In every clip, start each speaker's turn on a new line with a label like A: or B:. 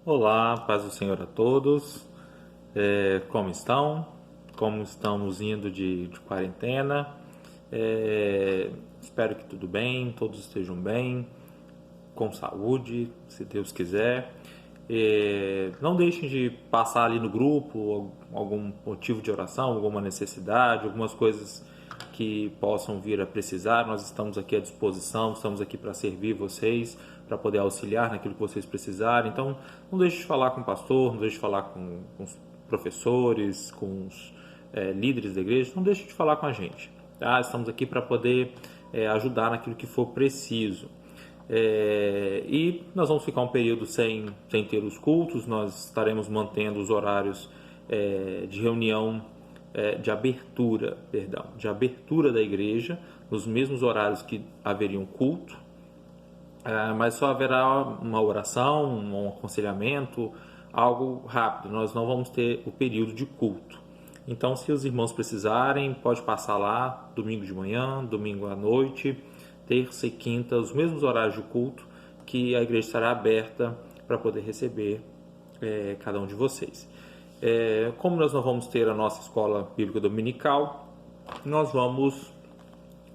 A: Olá, paz do Senhor a todos. Como estão? Como estamos indo de quarentena? Espero que tudo bem, todos estejam bem, com saúde, se Deus quiser. Não deixem de passar ali no grupo algum motivo de oração, alguma necessidade, algumas coisas que possam vir a precisar. Nós estamos aqui à disposição, estamos aqui para servir vocês, para poder auxiliar naquilo que vocês precisarem. Então, não deixe de falar com o pastor, não deixe de falar com os professores, com os líderes da igreja, não deixe de falar com a gente. Tá? Estamos aqui para poder ajudar naquilo que for preciso. E nós vamos ficar um período sem ter os cultos, nós estaremos mantendo os horários de reunião, de abertura da igreja, nos mesmos horários que haveria um culto, mas só haverá uma oração, um aconselhamento, algo rápido, nós não vamos ter o período de culto. Então, se os irmãos precisarem, pode passar lá, domingo de manhã, domingo à noite, terça e quinta, os mesmos horários de culto, que a igreja estará aberta para poder receber cada um de vocês. Como nós não vamos ter a nossa escola bíblica dominical, nós vamos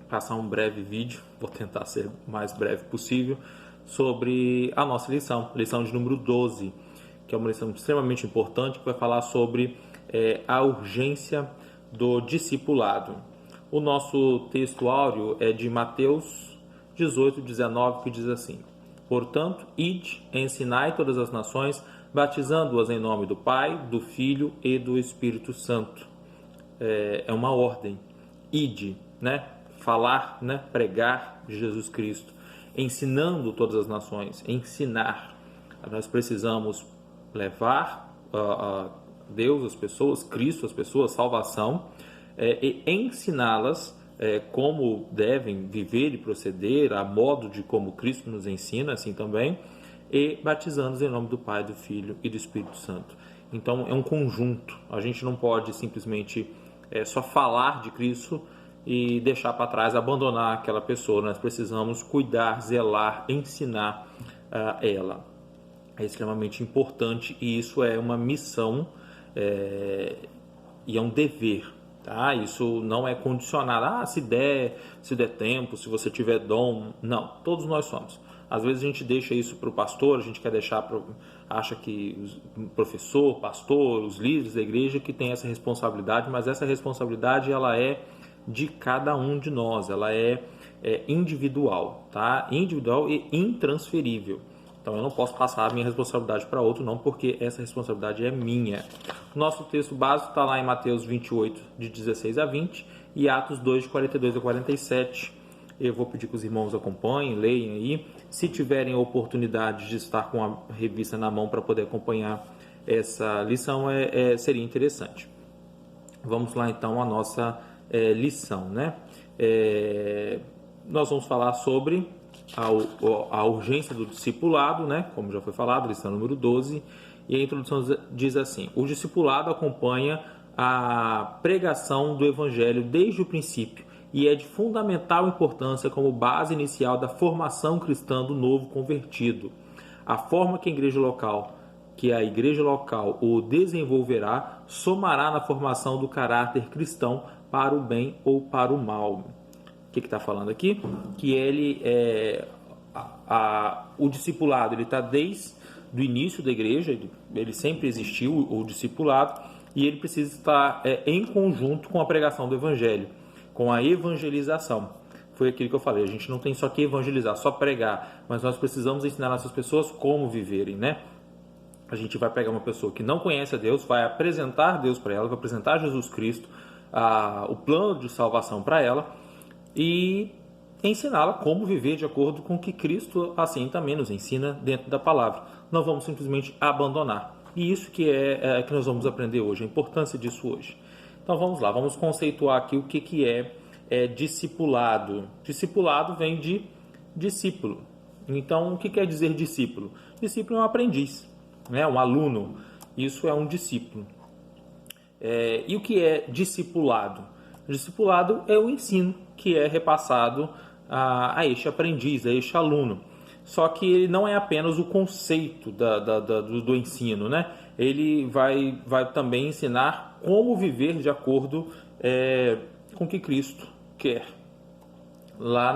A: passar um breve vídeo, vou tentar ser o mais breve possível, sobre a nossa lição de número 12, que é uma lição extremamente importante, que vai falar sobre a urgência do discipulado. O nosso texto áureo é de Mateus 18, 19, que diz assim: Portanto, ide, ensinai todas as nações, batizando-as em nome do Pai, do Filho e do Espírito Santo. É uma ordem. Ide, né? Falar, né? Pregar de Jesus Cristo. Ensinando todas as nações. Ensinar. Nós precisamos levar a Deus, as pessoas, Cristo, as pessoas, salvação, e ensiná-las como devem viver e proceder, a modo de como Cristo nos ensina, assim também, e batizando-os em nome do Pai, do Filho e do Espírito Santo. Então é um conjunto, a gente não pode simplesmente só falar de Cristo e deixar para trás, abandonar aquela pessoa. Nós precisamos cuidar, zelar, ensinar ela. É extremamente importante e isso é uma missão e é um dever. Tá? Isso não é condicionado, se der tempo, se você tiver dom. Não, todos nós somos. Às vezes a gente deixa isso para o pastor, a gente quer acha que o professor, pastor, os líderes da igreja que tem essa responsabilidade, mas essa responsabilidade ela é de cada um de nós, ela é individual, tá? Individual e intransferível. Então eu não posso passar a minha responsabilidade para outro, não, porque essa responsabilidade é minha. Nosso texto básico está lá em Mateus 28, de 16 a 20, e Atos 2, de 42 a 47. Eu vou pedir que os irmãos acompanhem, leiam aí. Se tiverem a oportunidade de estar com a revista na mão para poder acompanhar essa lição, seria interessante. Vamos lá então à nossa lição, né? Nós vamos falar sobre a urgência do discipulado, né? Como já foi falado, lição número 12, e a introdução diz assim: o discipulado acompanha a pregação do evangelho desde o princípio e é de fundamental importância como base inicial da formação cristã do novo convertido. A forma que a igreja local o desenvolverá somará na formação do caráter cristão para o bem ou para o mal. O que está falando aqui? Que o discipulado ele está desde o início da igreja, ele sempre existiu, o discipulado, e ele precisa estar em conjunto com a pregação do evangelho, com a evangelização. Foi aquilo que eu falei, a gente não tem só que evangelizar, só pregar, mas nós precisamos ensinar essas pessoas como viverem, né? A gente vai pegar uma pessoa que não conhece a Deus, vai apresentar Deus para ela, vai apresentar Jesus Cristo, o plano de salvação para ela, e ensiná-la como viver de acordo com o que Cristo assim também nos ensina dentro da palavra. Não vamos simplesmente abandonar. E isso que que nós vamos aprender hoje, a importância disso hoje. Então vamos lá, vamos conceituar aqui o que é discipulado. Discipulado vem de discípulo. Então o que quer dizer discípulo? Discípulo é um aprendiz, né? Um aluno. Isso é um discípulo. E o que é discipulado? Discipulado é o ensino que é repassado a este aprendiz, a este aluno. só que ele não é apenas o conceito do ensino, né? Ele vai também ensinar como viver de acordo com o que Cristo quer. Lá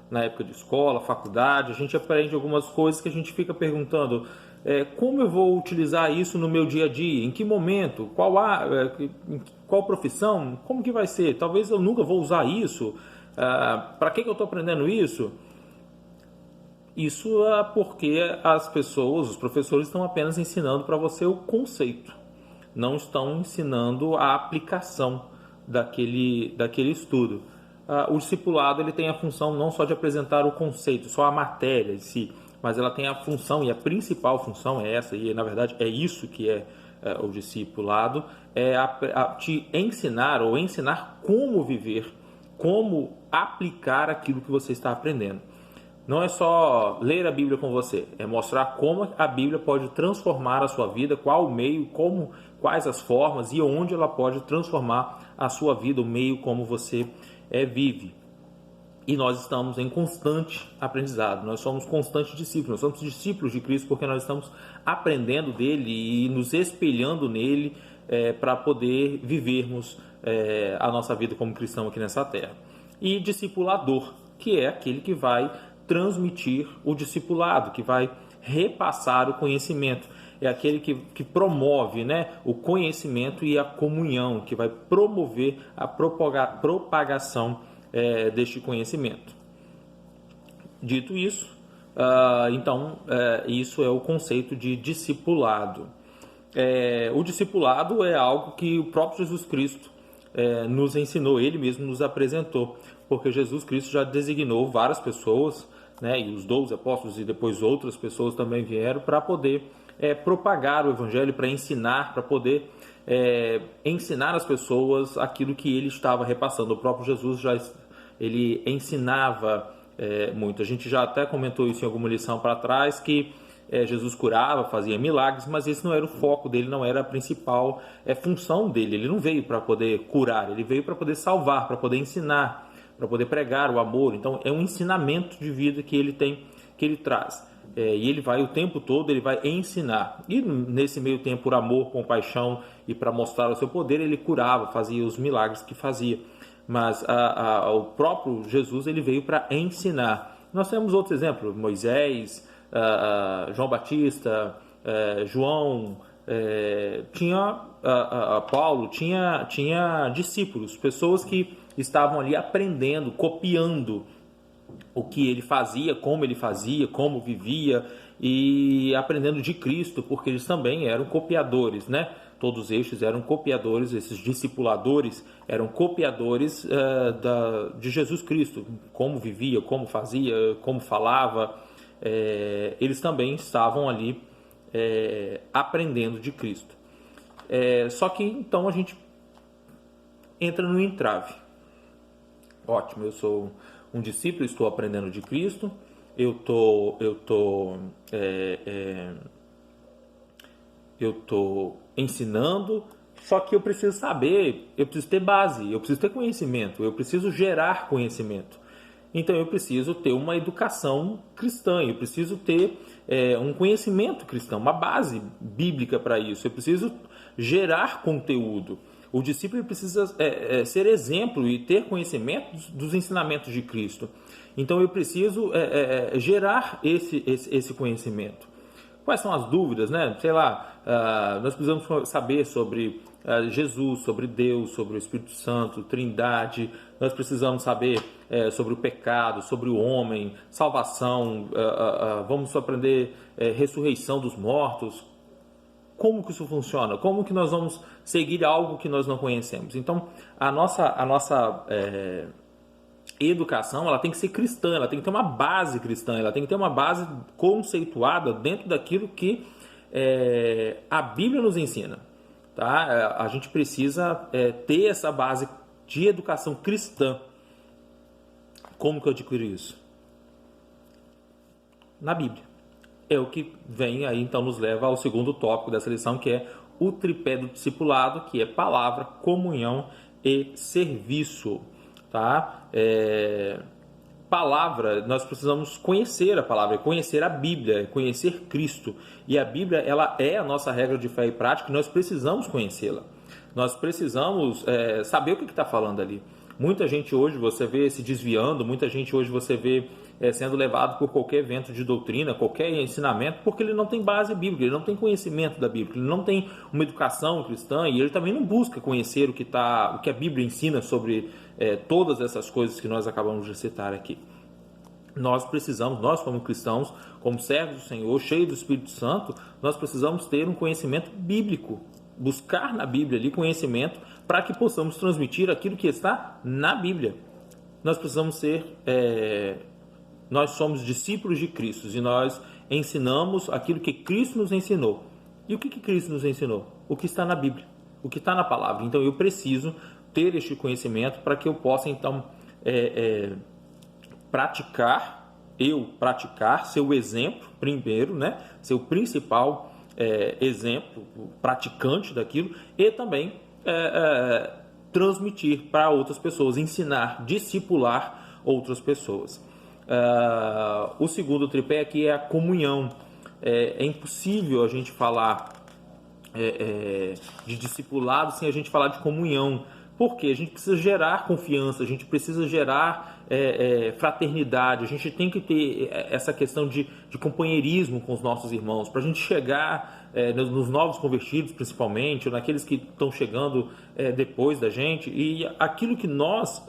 A: na época de escola, faculdade, a gente aprende algumas coisas que a gente fica perguntando: como eu vou utilizar isso no meu dia a dia? Em que momento? Qual profissão? Como que vai ser? Talvez eu nunca vou usar isso. Para que eu estou aprendendo isso? Isso é porque as pessoas, os professores, estão apenas ensinando para você o conceito, não estão ensinando a aplicação daquele estudo. O discipulado ele tem a função não só de apresentar o conceito, só a matéria em si, mas ela tem a função, e a principal função é essa, e na verdade é isso que é o discipulado, te ensinar ou ensinar como viver, como aplicar aquilo que você está aprendendo. Não é só ler a Bíblia com você, é mostrar como a Bíblia pode transformar a sua vida, qual o meio, quais as formas e onde ela pode transformar a sua vida, o meio como você vive. E nós estamos em constante aprendizado, nós somos constantes discípulos, nós somos discípulos de Cristo porque nós estamos aprendendo dele e nos espelhando nele para poder vivermos a nossa vida como cristão aqui nessa terra. E discipulador, que é aquele que vai transmitir o discipulado, que vai repassar o conhecimento. É aquele que promove, né, o conhecimento e a comunhão, que vai promover a propagação deste conhecimento. Dito isso, então, isso é o conceito de discipulado. O discipulado é algo que o próprio Jesus Cristo nos ensinou, ele mesmo nos apresentou, porque Jesus Cristo já designou várias pessoas, né, e os 12 apóstolos e depois outras pessoas também vieram para poder propagar o evangelho, para ensinar, para poder ensinar as pessoas aquilo que ele estava repassando. O próprio Jesus ele ensinava muito. A gente já até comentou isso em alguma lição para trás, que Jesus curava, fazia milagres, mas esse não era o foco dele, não era a principal função dele. Ele não veio para poder curar, ele veio para poder salvar, para poder ensinar, para poder pregar o amor. Então é um ensinamento de vida que ele traz. E ele vai o tempo todo, ele vai ensinar. E nesse meio tempo, por amor, compaixão e para mostrar o seu poder, ele curava, fazia os milagres que fazia. Mas o próprio Jesus, ele veio para ensinar. Nós temos outros exemplos: Moisés, João Batista, João, Paulo, tinha discípulos, pessoas que estavam ali aprendendo, copiando o que ele fazia, como vivia, e aprendendo de Cristo, porque eles também eram copiadores, né? Todos estes eram copiadores, esses discipuladores eram copiadores de Jesus Cristo, como vivia, como fazia, como falava. Eles também estavam ali aprendendo de Cristo. Só que então a gente entra no entrave. Ótimo, eu sou um discípulo, estou aprendendo de Cristo, eu estou ensinando, só que eu preciso saber, eu preciso ter base, eu preciso ter conhecimento, eu preciso gerar conhecimento. Então eu preciso ter uma educação cristã, eu preciso ter um conhecimento cristão, uma base bíblica para isso, eu preciso gerar conteúdo. O discípulo precisa ser exemplo e ter conhecimento dos ensinamentos de Cristo. Então eu preciso gerar esse conhecimento. Quais são as dúvidas, né? Sei lá, nós precisamos saber sobre Jesus, sobre Deus, sobre o Espírito Santo, Trindade. Nós precisamos saber sobre o pecado, sobre o homem, salvação. Vamos aprender ressurreição dos mortos. Como que isso funciona? Como que nós vamos seguir algo que nós não conhecemos? Então, a nossa educação, ela tem que ser cristã, ela tem que ter uma base cristã, ela tem que ter uma base conceituada dentro daquilo que a Bíblia nos ensina. Tá? A gente precisa ter essa base de educação cristã. Como que eu adquiro isso? Na Bíblia. É o que vem aí, então, nos leva ao segundo tópico dessa lição, que é o tripé do discipulado, que é palavra, comunhão e serviço. Tá? palavra, nós precisamos conhecer a palavra, conhecer a Bíblia, conhecer Cristo. E a Bíblia, ela é a nossa regra de fé e prática, e nós precisamos conhecê-la. Nós precisamos saber o que está falando ali. Muita gente hoje você vê se desviando, muita gente hoje você vê sendo levado por qualquer vento de doutrina, qualquer ensinamento, porque ele não tem base bíblica, ele não tem conhecimento da Bíblia, ele não tem uma educação cristã e ele também não busca conhecer o que a Bíblia ensina sobre todas essas coisas que nós acabamos de citar aqui. Nós como cristãos, como servos do Senhor, cheios do Espírito Santo, nós precisamos ter um conhecimento bíblico, buscar na Bíblia ali conhecimento para que possamos transmitir aquilo que está na Bíblia. Nós precisamos nós somos discípulos de Cristo e nós ensinamos aquilo que Cristo nos ensinou. E o que Cristo nos ensinou? O que está na Bíblia, o que está na palavra. Então eu preciso ter este conhecimento para que eu possa então praticar, ser o exemplo primeiro, né? Ser o principal exemplo, praticante daquilo, e também transmitir para outras pessoas, ensinar, discipular outras pessoas. O segundo tripé aqui é a comunhão. É impossível a gente falar de discipulado sem a gente falar de comunhão. Porque a gente precisa gerar confiança, a gente precisa gerar fraternidade, a gente tem que ter essa questão de companheirismo com os nossos irmãos, para a gente chegar nos novos convertidos principalmente, ou naqueles que estão chegando depois da gente, e aquilo que nós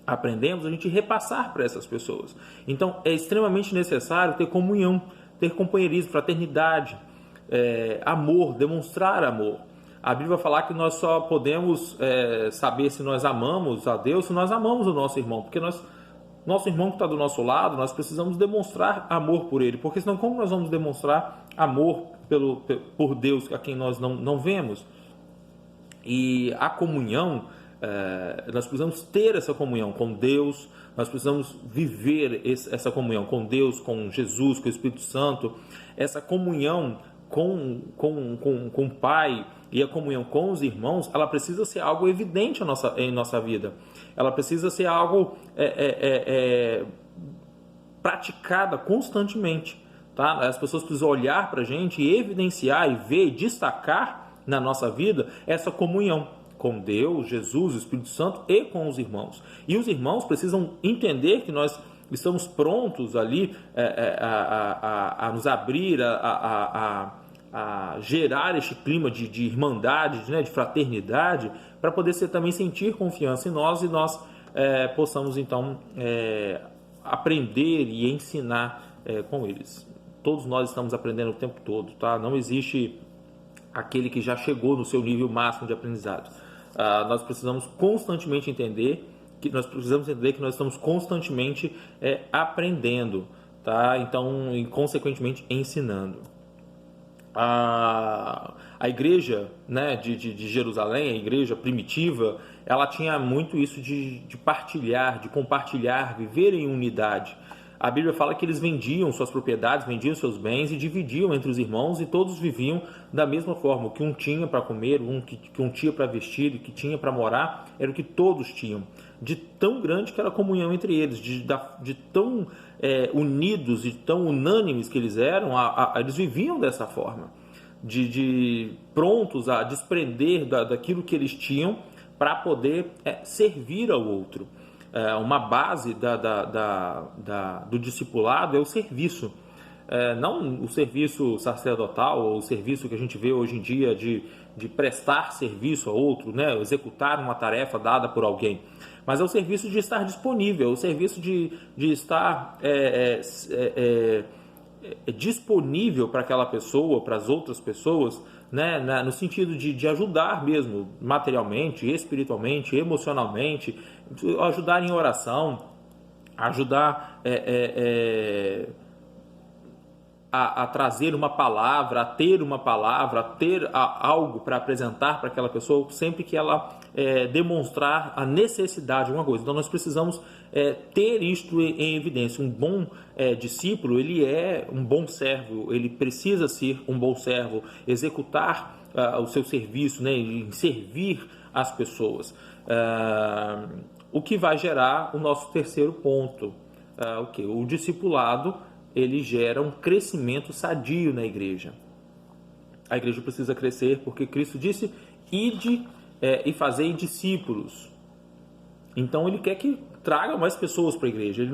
A: aprendemos, a gente repassar para essas pessoas. Então é extremamente necessário ter comunhão, ter companheirismo, fraternidade, amor, demonstrar amor. A Bíblia vai falar que nós só podemos saber se nós amamos a Deus se nós amamos o nosso irmão, porque nosso irmão que está do nosso lado, nós precisamos demonstrar amor por ele, porque senão como nós vamos demonstrar amor por Deus a quem nós não vemos? E a comunhão, nós precisamos ter essa comunhão com Deus, nós precisamos viver essa comunhão com Deus, com Jesus, com o Espírito Santo, essa comunhão com o Pai e a comunhão com os irmãos, ela precisa ser algo evidente em nossa vida. Ela precisa ser algo praticada constantemente. Tá? As pessoas precisam olhar para a gente e evidenciar e ver e destacar na nossa vida essa comunhão com Deus, Jesus, o Espírito Santo e com os irmãos. E os irmãos precisam entender que nós estamos prontos ali a nos abrir, a gerar este clima de irmandade, né, de fraternidade, para poder também sentir confiança em nós e nós possamos então aprender e ensinar com eles. Todos nós estamos aprendendo o tempo todo, tá? Não existe aquele que já chegou no seu nível máximo de aprendizado. Nós precisamos constantemente entender que nós estamos constantemente aprendendo, tá? Então, e consequentemente ensinando. A igreja, né, de Jerusalém, a igreja primitiva, ela tinha muito isso de partilhar, de compartilhar, viver em unidade. A Bíblia fala que eles vendiam suas propriedades, vendiam seus bens e dividiam entre os irmãos, e todos viviam da mesma forma. O que um tinha para comer, que um tinha para vestir, o que tinha para morar, era o que todos tinham. De tão grande que era a comunhão entre eles, de tão unidos e tão unânimes que eles eram, eles viviam dessa forma, de prontos a desprender daquilo que eles tinham para poder servir ao outro. Uma base do discipulado é o serviço. Não o serviço sacerdotal ou o serviço que a gente vê hoje em dia de prestar serviço a outro, né? Executar uma tarefa dada por alguém, mas é o serviço de estar disponível, é o serviço de estar disponível para aquela pessoa, para as outras pessoas, né? No sentido de ajudar mesmo, materialmente, espiritualmente, emocionalmente, ajudar em oração, ajudar a trazer uma palavra, a ter uma palavra, a ter algo para apresentar para aquela pessoa, sempre que ela demonstrar a necessidade de uma coisa. Então nós precisamos ter isto em evidência. Um bom discípulo, ele é um bom servo, ele precisa ser um bom servo, executar o seu serviço, né, em servir as pessoas. o que vai gerar o nosso terceiro ponto. O discipulado, ele gera um crescimento sadio na igreja. A igreja precisa crescer porque Cristo disse: ide e fazei discípulos. Então ele quer que traga mais pessoas para a igreja.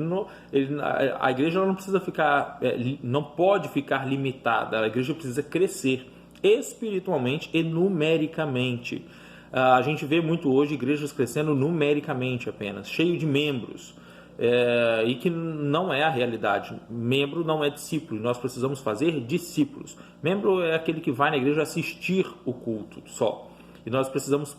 A: A igreja não precisa ficar, não pode ficar limitada. A igreja precisa crescer espiritualmente e numericamente. A gente vê muito hoje igrejas crescendo numericamente apenas, cheio de membros. E que não é a realidade. Membro não é discípulo. Nós precisamos fazer discípulos. Membro é aquele que vai na igreja assistir o culto só. E nós precisamos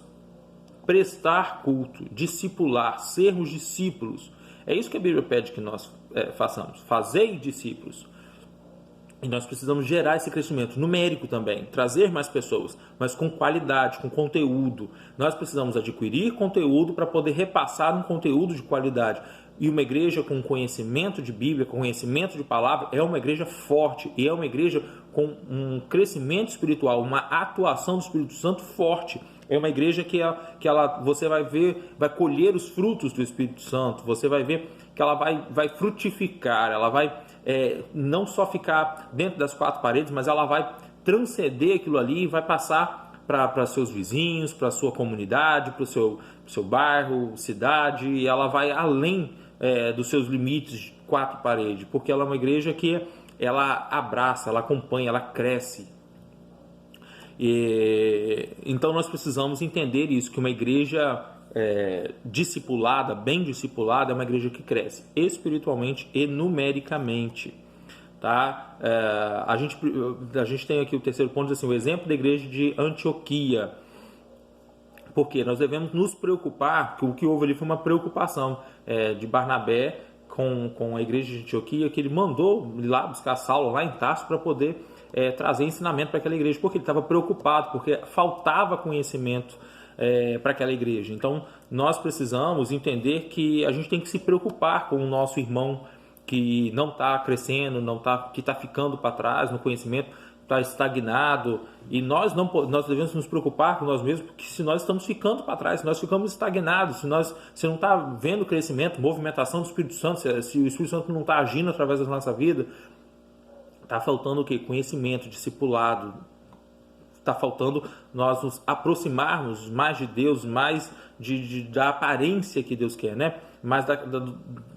A: prestar culto, discipular, sermos discípulos. É isso que a Bíblia pede que nós façamos. Fazei discípulos. E nós precisamos gerar esse crescimento numérico também, trazer mais pessoas, mas com qualidade, com conteúdo. Nós precisamos adquirir conteúdo para poder repassar um conteúdo de qualidade. E uma igreja com conhecimento de Bíblia, com conhecimento de palavra, é uma igreja forte e é uma igreja com um crescimento espiritual, uma atuação do Espírito Santo forte. É uma igreja que você vai ver, vai colher os frutos do Espírito Santo, você vai ver que ela vai frutificar, ela vai não só ficar dentro das quatro paredes, mas ela vai transcender aquilo ali e vai passar para seus vizinhos, para a sua comunidade, para o seu bairro, cidade, e ela vai além dos seus limites de quatro paredes, porque ela é uma igreja que ela abraça, ela acompanha, ela cresce. Então nós precisamos entender isso, que uma igreja discipulada, bem discipulada, é uma igreja que cresce espiritualmente e numericamente. Tá? A gente tem aqui o terceiro ponto, diz assim, o exemplo da igreja de Antioquia. Porque nós devemos nos preocupar, que o que houve ali foi uma preocupação de Barnabé com a igreja de Antioquia, que ele mandou ir lá buscar Saulo lá em Tarso para poder trazer ensinamento para aquela igreja, porque ele estava preocupado, porque faltava conhecimento para aquela igreja. Então nós precisamos entender que a gente tem que se preocupar com o nosso irmão que não está crescendo, que está ficando para trás no conhecimento, está estagnado, e nós devemos nos preocupar com nós mesmos, porque se nós estamos ficando para trás, se nós ficamos estagnados, se não está vendo crescimento, movimentação do Espírito Santo, se o Espírito Santo não está agindo através da nossa vida, está faltando o quê? Conhecimento, discipulado. Está faltando nós nos aproximarmos mais de Deus, mais da aparência que Deus quer, né?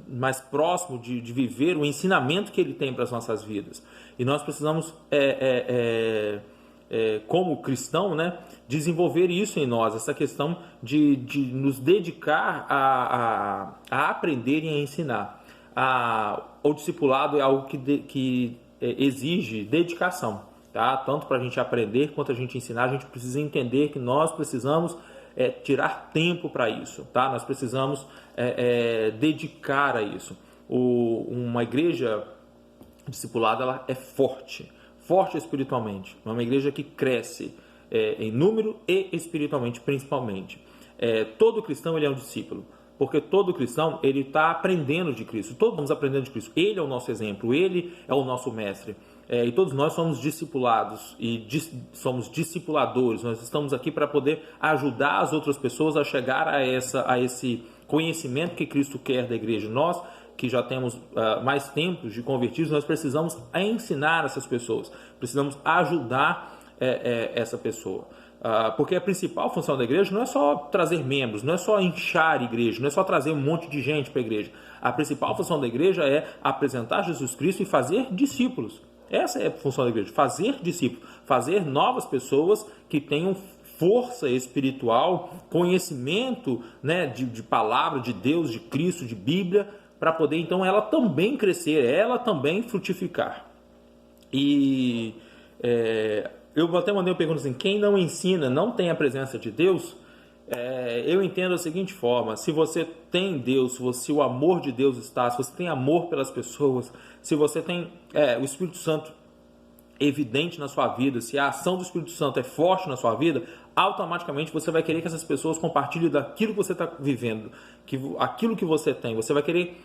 A: Mais próximo de viver o ensinamento que Ele tem para as nossas vidas. E nós precisamos, como cristão, né, desenvolver isso em nós, essa questão de nos dedicar a aprender e a ensinar. O discipulado é algo que exige dedicação. Tá? Tanto para a gente aprender quanto a gente ensinar, a gente precisa entender que nós precisamos tirar tempo para isso. Tá? Nós precisamos dedicar a isso. Uma igreja discipulada, ela é forte espiritualmente. É uma igreja que cresce em número e espiritualmente, principalmente. Todo cristão ele é um discípulo. Porque todo cristão ele está aprendendo de Cristo. Todos estamos aprendendo de Cristo. Ele é o nosso exemplo. Ele é o nosso mestre. E todos nós somos discipulados e somos discipuladores. Nós estamos aqui para poder ajudar as outras pessoas a chegar a esse conhecimento que Cristo quer da igreja. Nós que já temos mais tempos de convertidos, nós precisamos ensinar essas pessoas. Precisamos ajudar essa pessoa. Porque a principal função da igreja não é só trazer membros, não é só inchar a igreja, não é só trazer um monte de gente para a igreja. A principal função da igreja é apresentar Jesus Cristo e fazer discípulos. Essa é a função da igreja, fazer discípulos, fazer novas pessoas que tenham força espiritual, conhecimento, né, de palavra, de Deus, de Cristo, de Bíblia, para poder então ela também crescer, ela também frutificar. E eu até mandei uma pergunta assim: quem não ensina não tem a presença de Deus? Eu entendo da seguinte forma: se você tem Deus, se o amor de Deus está, se você tem amor pelas pessoas, se você tem o Espírito Santo evidente na sua vida, se a ação do Espírito Santo é forte na sua vida, automaticamente você vai querer que essas pessoas compartilhem daquilo que você está vivendo, aquilo que você tem, você vai querer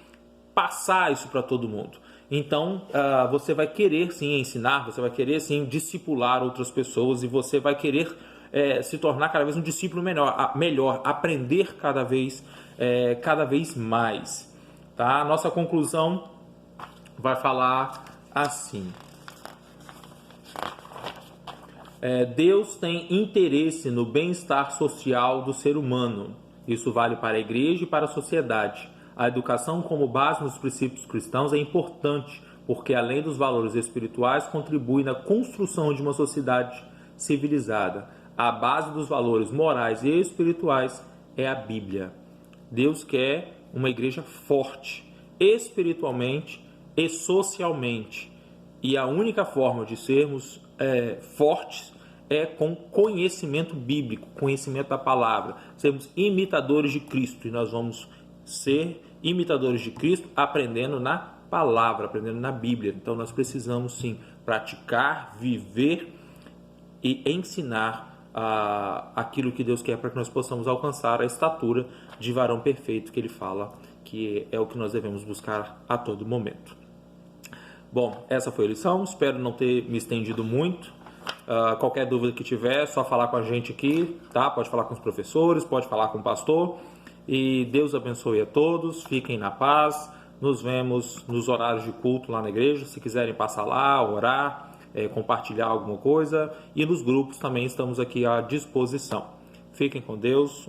A: passar isso para todo mundo. Então, você vai querer sim ensinar, você vai querer sim discipular outras pessoas e você vai querer se tornar cada vez um discípulo melhor, aprender cada vez cada vez mais. Tá? A nossa conclusão vai falar assim: Deus tem interesse no bem-estar social do ser humano. Isso vale para a igreja e para a sociedade. A educação como base nos princípios cristãos é importante, porque além dos valores espirituais, contribui na construção de uma sociedade civilizada. A base dos valores morais e espirituais é a Bíblia. Deus quer uma igreja forte, espiritualmente e socialmente. E a única forma de sermos fortes é com conhecimento bíblico, conhecimento da palavra. Sermos imitadores de Cristo. E nós vamos ser imitadores de Cristo aprendendo na palavra, aprendendo na Bíblia. Então nós precisamos sim praticar, viver e ensinar aquilo que Deus quer para que nós possamos alcançar a estatura de varão perfeito que Ele fala, que é o que nós devemos buscar a todo momento. Bom, essa foi a lição, espero não ter me estendido muito. Qualquer dúvida que tiver, é só falar com a gente aqui, tá? Pode falar com os professores, pode falar com o pastor. E Deus abençoe a todos, fiquem na paz. Nos vemos nos horários de culto lá na igreja, se quiserem passar lá, orar, compartilhar alguma coisa. E nos grupos também estamos aqui à disposição. Fiquem com Deus,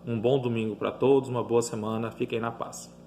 A: um bom domingo para todos, uma boa semana, fiquem na paz.